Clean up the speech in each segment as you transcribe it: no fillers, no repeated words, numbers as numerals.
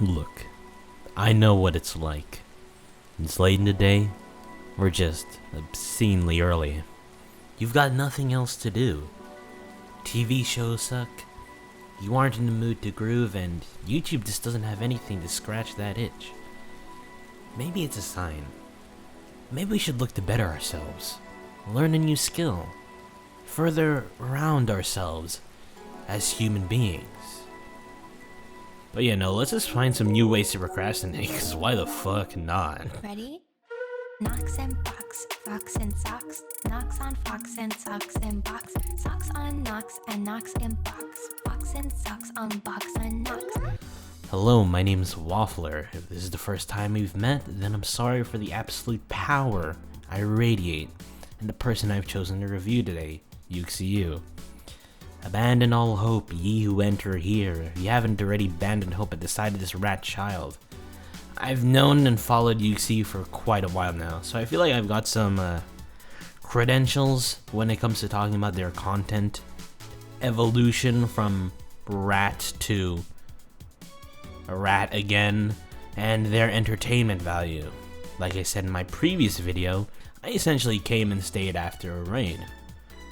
Look, I know what it's like. It's late in the day. We're just obscenely early. You've got nothing else to do. TV shows suck. You aren't in the mood to groove, and YouTube just doesn't have anything to scratch that itch. Maybe it's a sign. Maybe we should look to better ourselves. Learn a new skill. Further around ourselves as human beings. But yeah, no, let's just find some new ways to procrastinate, because why the fuck not? Ready? Knocks and box, fox and socks. Knocks on fox and socks and box. Socks on knocks and knocks and box. Box and socks on box and knocks. Hello, my name's Waffler. If this is the first time we've met, then I'm sorry for the absolute power I radiate and the person I've chosen to review today, Uxieu. Abandon all hope, ye who enter here. If you haven't already abandoned hope at the sight of this rat child. I've known and followed Uxieu for quite a while now, so I feel like I've got some credentials when it comes to talking about their content evolution from rat to a rat again, and their entertainment value. Like I said in my previous video, I essentially came and stayed after a raid.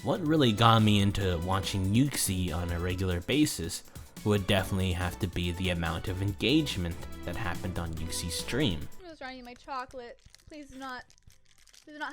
What really got me into watching Uxieu on a regular basis would definitely have to be the amount of engagement that happened on Uxieu's stream. I'm just trying to eat my chocolate. Please do not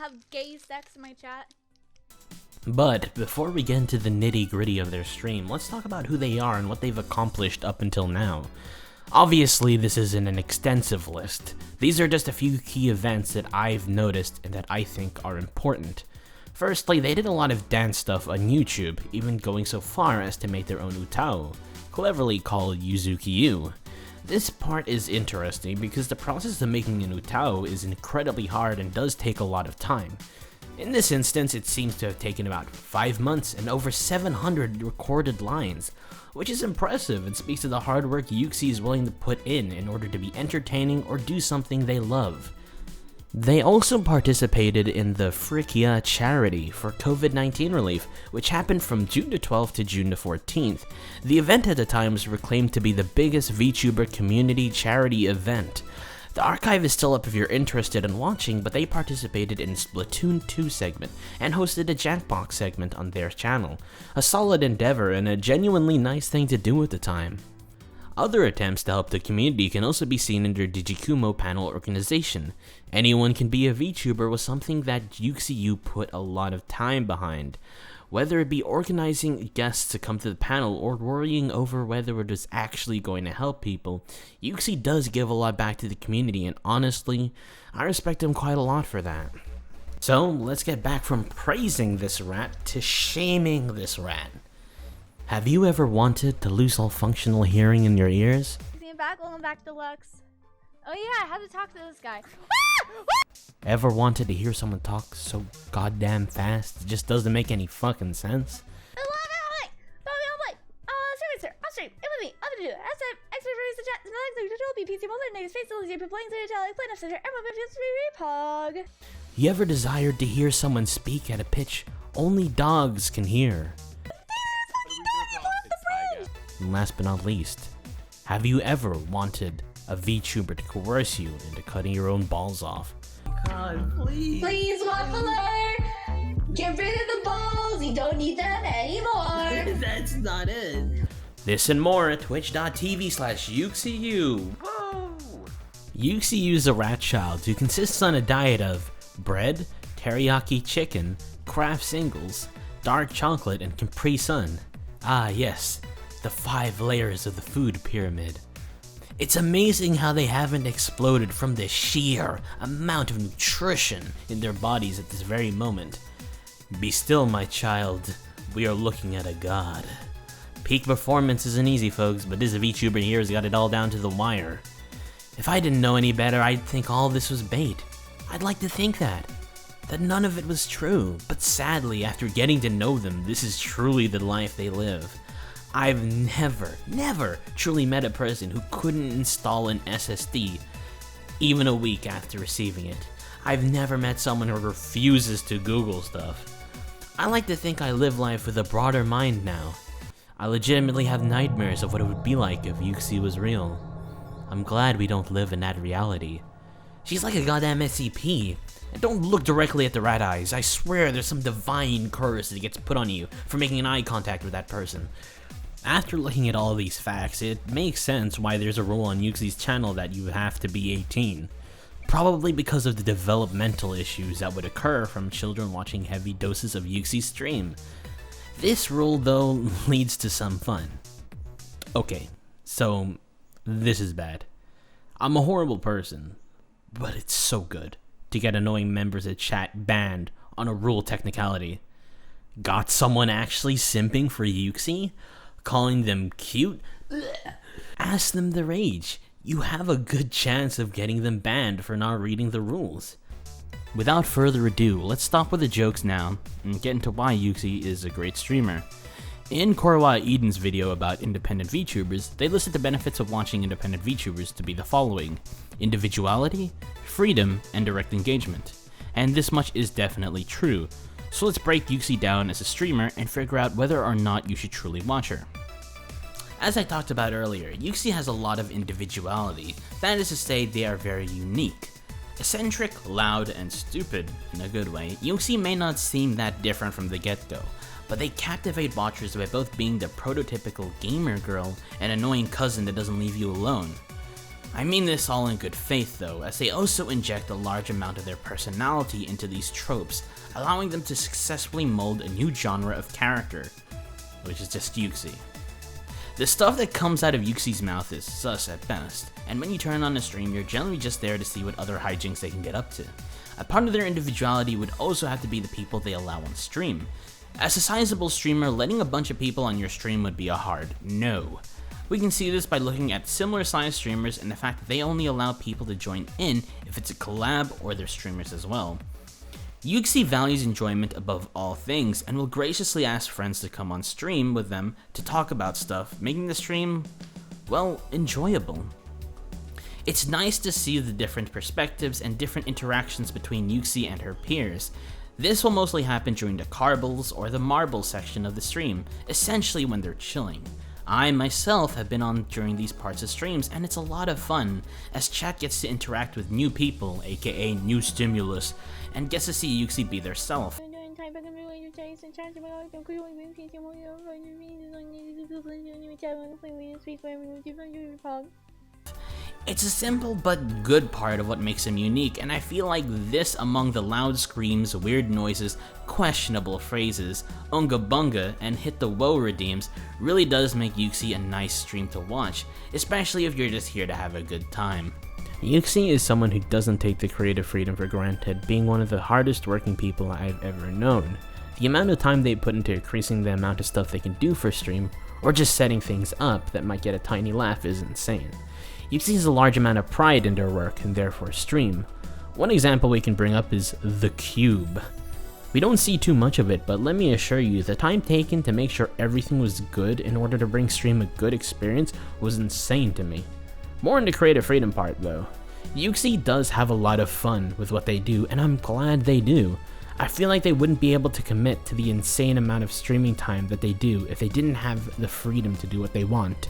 have gay sex in my chat. But before we get into the nitty-gritty of their stream, let's talk about who they are and what they've accomplished up until now. Obviously, this isn't an extensive list. These are just a few key events that I've noticed and that I think are important. Firstly, they did a lot of dance stuff on YouTube, even going so far as to make their own utao, cleverly called Uxieu. This part is interesting because the process of making an utao is incredibly hard and does take a lot of time. In this instance, it seems to have taken about 5 months and over 700 recorded lines, which is impressive and speaks to the hard work Uxieu is willing to put in order to be entertaining or do something they love. They also participated in the Frikia charity for COVID-19 relief, which happened from June the 12th to June the 14th. The event at the time was proclaimed to be the biggest VTuber community charity event. The archive is still up if you're interested in watching, but they participated in Splatoon 2 segment and hosted a Jackbox segment on their channel. A solid endeavor and a genuinely nice thing to do at the time. Other attempts to help the community can also be seen in their Digikumo panel organization. Anyone can be a VTuber was something that Uxieu put a lot of time behind. Whether it be organizing guests to come to the panel or worrying over whether it is actually going to help people, Uxieu does give a lot back to the community, and honestly, I respect him quite a lot for that. So, let's get back from praising this rat to shaming this rat. Have you ever wanted to lose all functional hearing in your ears? Welcome back, Deluxe. Oh yeah, I have to talk to this guy. Ever wanted to hear someone talk so goddamn fast it just doesn't make any fucking sense? You ever desired to hear someone speak at a pitch only dogs can hear? And last but not least, have you ever wanted a VTuber to coerce you into cutting your own balls off? God, please. Please, Waffler! Get rid of the balls! You don't need them anymore! That's not it. This and more at twitch.tv/Uxieu. Whoa! Uxieu is a rat child who consists on a diet of bread, teriyaki chicken, Kraft singles, dark chocolate, and Capri Sun. Ah yes, the 5 layers of the food pyramid. It's amazing how they haven't exploded from the sheer amount of nutrition in their bodies at this very moment. Be still, my child, we are looking at a god. Peak performance isn't easy, folks, but this VTuber here has got it all down to the wire. If I didn't know any better, I'd think all this was bait. I'd like to think that none of it was true, but sadly, after getting to know them, this is truly the life they live. I've never truly met a person who couldn't install an SSD even a week after receiving it. I've never met someone who refuses to Google stuff. I like to think I live life with a broader mind now. I legitimately have nightmares of what it would be like if Uxieu was real. I'm glad we don't live in that reality. She's like a goddamn SCP. And don't look directly at the rat eyes. I swear there's some divine curse that gets put on you for making an eye contact with that person. After looking at all these facts, it makes sense why there's a rule on Uxie's channel that you have to be 18. Probably because of the developmental issues that would occur from children watching heavy doses of Uxie's stream. This rule, though, leads to some fun. Okay, so this is bad. I'm a horrible person, but it's so good to get annoying members of chat banned on a rule technicality. Got someone actually simping for Uxie? Calling them cute? Ask them their age. You have a good chance of getting them banned for not reading the rules. Without further ado, let's stop with the jokes now and get into why Uxie is a great streamer. In Korwa Eden's video about independent VTubers, they listed the benefits of watching independent VTubers to be the following: individuality, freedom, and direct engagement. And this much is definitely true. So let's break Uxie down as a streamer and figure out whether or not you should truly watch her. As I talked about earlier, Uxie has a lot of individuality. That is to say, they are very unique. Eccentric, loud, and stupid, in a good way, Uxie may not seem that different from the get-go, but they captivate watchers by both being the prototypical gamer girl and annoying cousin that doesn't leave you alone. I mean this all in good faith though, as they also inject a large amount of their personality into these tropes, allowing them to successfully mold a new genre of character, which is just Uxie. The stuff that comes out of Uxie's mouth is sus at best, and when you turn on a stream, you're generally just there to see what other hijinks they can get up to. A part of their individuality would also have to be the people they allow on stream. As a sizable streamer, letting a bunch of people on your stream would be a hard no. We can see this by looking at similar sized streamers and the fact that they only allow people to join in if it's a collab or they're streamers as well. Uxie values enjoyment above all things and will graciously ask friends to come on stream with them to talk about stuff, making the stream, well, enjoyable. It's nice to see the different perspectives and different interactions between Uxie and her peers. This will mostly happen during the carbles or the marble section of the stream, essentially when they're chilling. I myself have been on during these parts of streams and it's a lot of fun, as chat gets to interact with new people, aka new stimulus, and gets to see Uxie be their self. It's a simple but good part of what makes him unique, and I feel like this, among the loud screams, weird noises, questionable phrases, unga bunga, and hit the woe redeems, really does make Uxie a nice stream to watch, especially if you're just here to have a good time. Uxie is someone who doesn't take the creative freedom for granted, being one of the hardest working people I've ever known. The amount of time they put into increasing the amount of stuff they can do for stream, or just setting things up that might get a tiny laugh, is insane. Uxie has a large amount of pride in their work and therefore stream. One example we can bring up is the cube. We don't see too much of it, but let me assure you, the time taken to make sure everything was good in order to bring stream a good experience was insane to me. More on the creative freedom part though. Uxie does have a lot of fun with what they do, and I'm glad they do. I feel like they wouldn't be able to commit to the insane amount of streaming time that they do if they didn't have the freedom to do what they want.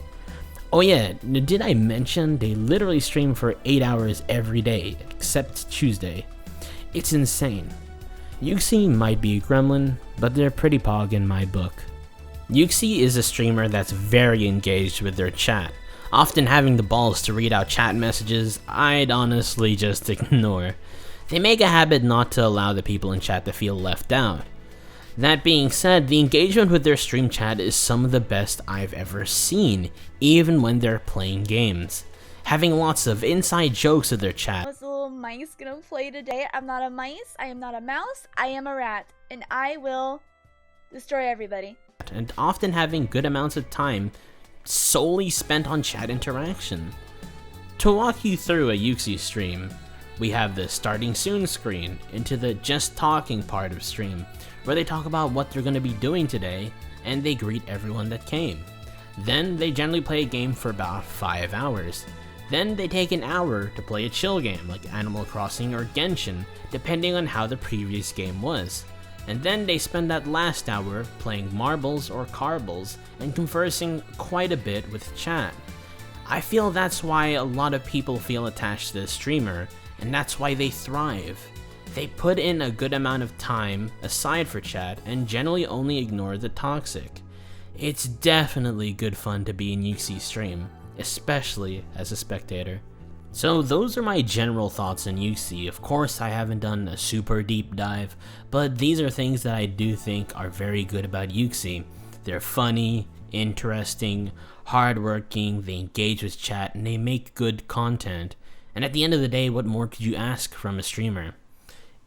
Oh yeah, did I mention they literally stream for 8 hours every day, except Tuesday? It's insane. Uxie might be a gremlin, but they're pretty pog in my book. Uxie is a streamer that's very engaged with their chat, often having the balls to read out chat messages I'd honestly just ignore. They make a habit not to allow the people in chat to feel left out. That being said, the engagement with their stream chat is some of the best I've ever seen, even when they're playing games. Having lots of inside jokes with their chat. What's the little mice gonna play today? I'm not a mice, I am not a mouse, I am a rat, and I will destroy everybody. And often having good amounts of time solely spent on chat interaction. To walk you through a Uxie stream, we have the starting soon screen into the just talking part of stream, where they talk about what they're going to be doing today, and they greet everyone that came. Then they generally play a game for about 5 hours. Then they take an hour to play a chill game like Animal Crossing or Genshin, depending on how the previous game was. And then they spend that last hour playing marbles or carbles and conversing quite a bit with chat. I feel that's why a lot of people feel attached to the streamer, and that's why they thrive. They put in a good amount of time aside for chat and generally only ignore the toxic. It's definitely good fun to be in Uxieu's stream, especially as a spectator. So those are my general thoughts on Uxieu. Of course, I haven't done a super deep dive, but these are things that I do think are very good about Uxieu. They're funny, interesting, hardworking, they engage with chat, and they make good content. And at the end of the day, what more could you ask from a streamer?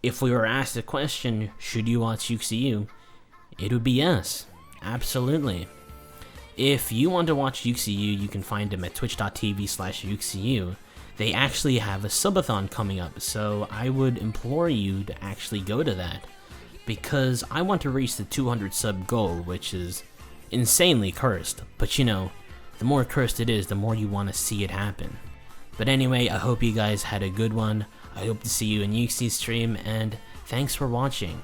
If we were asked the question, should you watch Uxieu? It would be yes, absolutely. If you want to watch Uxieu, you can find him at twitch.tv/Uxieu. They actually have a subathon coming up, so I would implore you to actually go to that, because I want to reach the 200 sub goal, which is insanely cursed, but you know, the more cursed it is, the more you want to see it happen. But anyway, I hope you guys had a good one. I hope to see you in Uxieu's stream, and thanks for watching.